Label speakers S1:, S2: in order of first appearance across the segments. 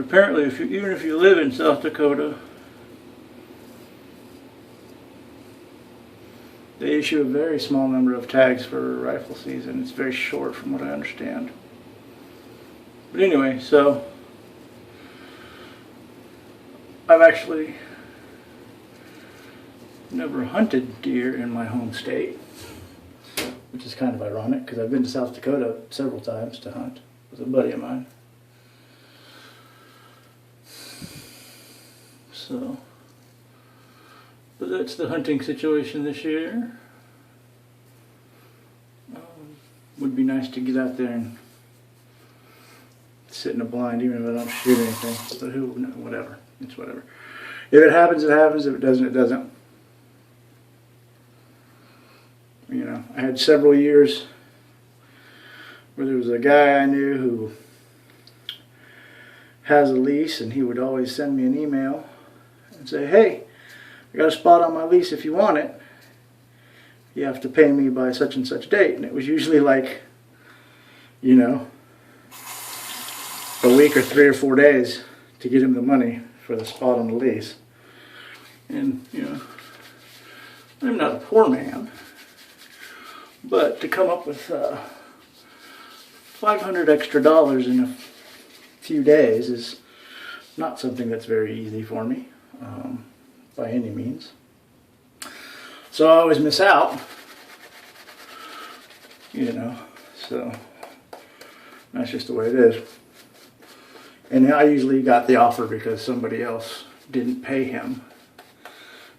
S1: But apparently, even if you live in South Dakota, they issue a very small number of tags for rifle season. It's very short from what I understand. But anyway, so I've actually never hunted deer in my home state, which is kind of ironic because I've been to South Dakota several times to hunt with a buddy of mine. So, but that's the hunting situation this year. Would be nice to get out there and sit in a blind, even if I don't shoot anything. But who, no, whatever. It's whatever. If it happens, it happens. If it doesn't, it doesn't. You know, I had several years where there was a guy I knew who has a lease, and he would always send me an email and say, hey, I got a spot on my lease if you want it. You have to pay me by such and such date. And it was usually like, you know, a week or 3 or 4 days to get him the money for the spot on the lease. And, you know, I'm not a poor man, but to come up with $500 extra in a few days is not something that's very easy for me, by any means. So I always miss out, you know, so that's just the way it is. And I usually got the offer because somebody else didn't pay him.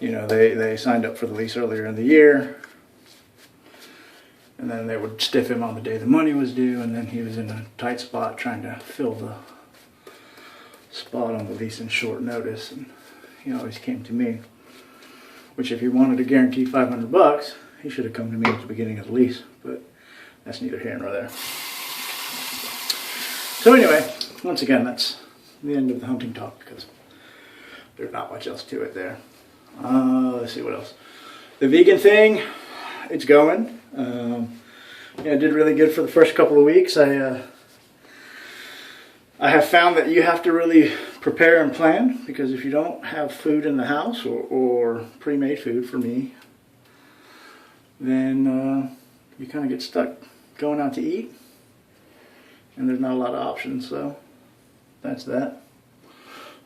S1: You know, they signed up for the lease earlier in the year, and then they would stiff him on the day the money was due, and then he was in a tight spot trying to fill the spot on the lease in short notice, and he always came to me. Which, if he wanted to guarantee $500, he should have come to me at the beginning of the lease. But that's neither here nor there. So anyway, once again, that's the end of the hunting talk because there's not much else to it there. Let's see what else. The vegan thing, it's going. Yeah, I did really good for the first couple of weeks. I have found that you have to really prepare and plan, because if you don't have food in the house or pre-made food for me, then you kind of get stuck going out to eat, and there's not a lot of options, so that's that.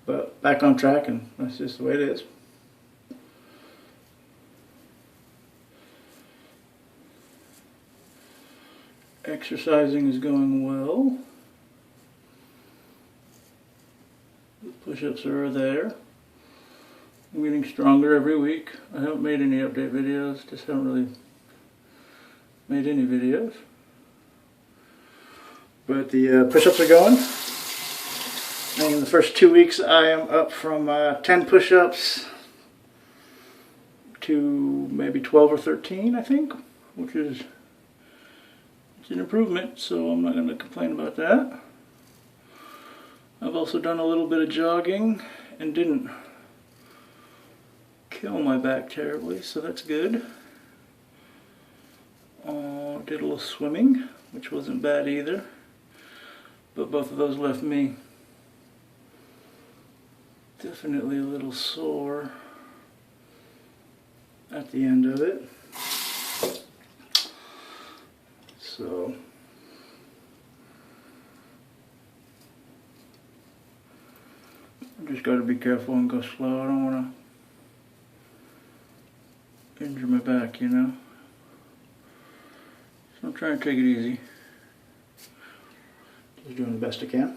S1: But back on track, and that's just the way it is. Exercising is going well. The push-ups are there. I'm getting stronger every week. I haven't made any update videos, just haven't really made any videos. But the push-ups are going. And in the first 2 weeks I am up from 10 push-ups to maybe 12 or 13, I think, which is an improvement, so I'm not going to complain about that. I've also done a little bit of jogging and didn't kill my back terribly, so that's good. Did a little swimming, which wasn't bad either, but both of those left me definitely a little sore at the end of it. So I just got to be careful and go slow. I don't want to injure my back, you know. So I'm trying to take it easy. Just doing the best I can.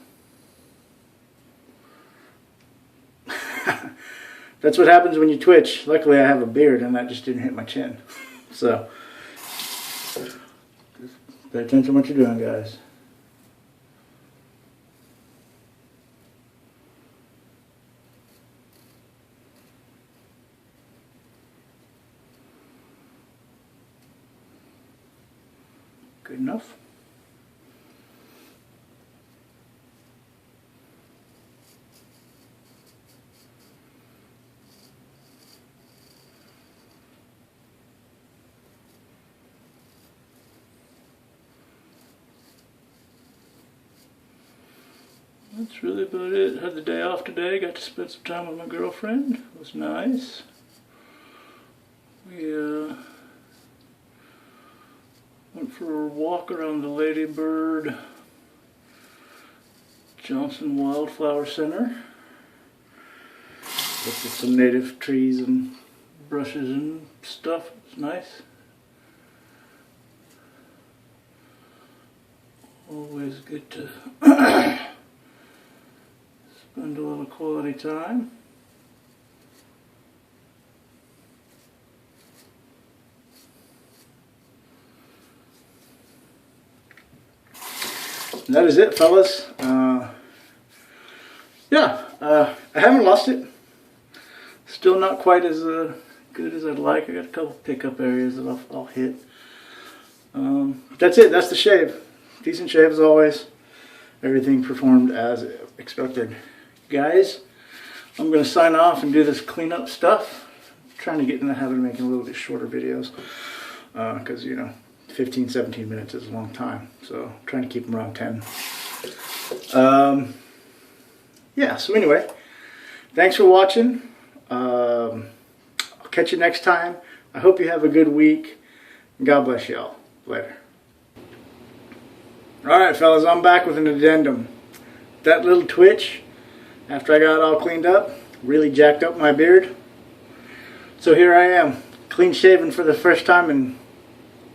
S1: That's what happens when you twitch. Luckily I have a beard and that just didn't hit my chin. So just pay attention to what you're doing, guys. Good enough. That's really about it. Had the day off today. Got to spend some time with my girlfriend. It was nice. We went for a walk around the Ladybird Johnson Wildflower Center. Looked at some native trees and brushes and stuff. It was nice. Always good to spend a little quality time. And that is it, fellas. I haven't lost it. Still not quite as good as I'd like. I got a couple pickup areas that I'll hit. That's it. That's the shave. Decent shave as always. Everything performed as expected. Guys, I'm going to sign off and do this cleanup stuff. I'm trying to get in the habit of making a little bit shorter videos. Because, 15, 17 minutes is a long time. So I'm trying to keep them around 10. So anyway, thanks for watching. I'll catch you next time. I hope you have a good week. God bless y'all. Later. Alright fellas, I'm back with an addendum. That little twitch, after I got it all cleaned up, really jacked up my beard. So here I am, clean shaven for the first time in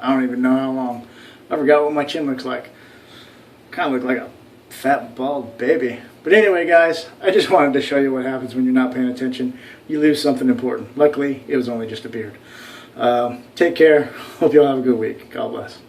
S1: I don't even know how long. I forgot what my chin looks like. Kind of look like a fat bald baby. But anyway guys, I just wanted to show you what happens when you're not paying attention. You lose something important. Luckily, it was only just a beard. Take care. Hope you all have a good week. God bless.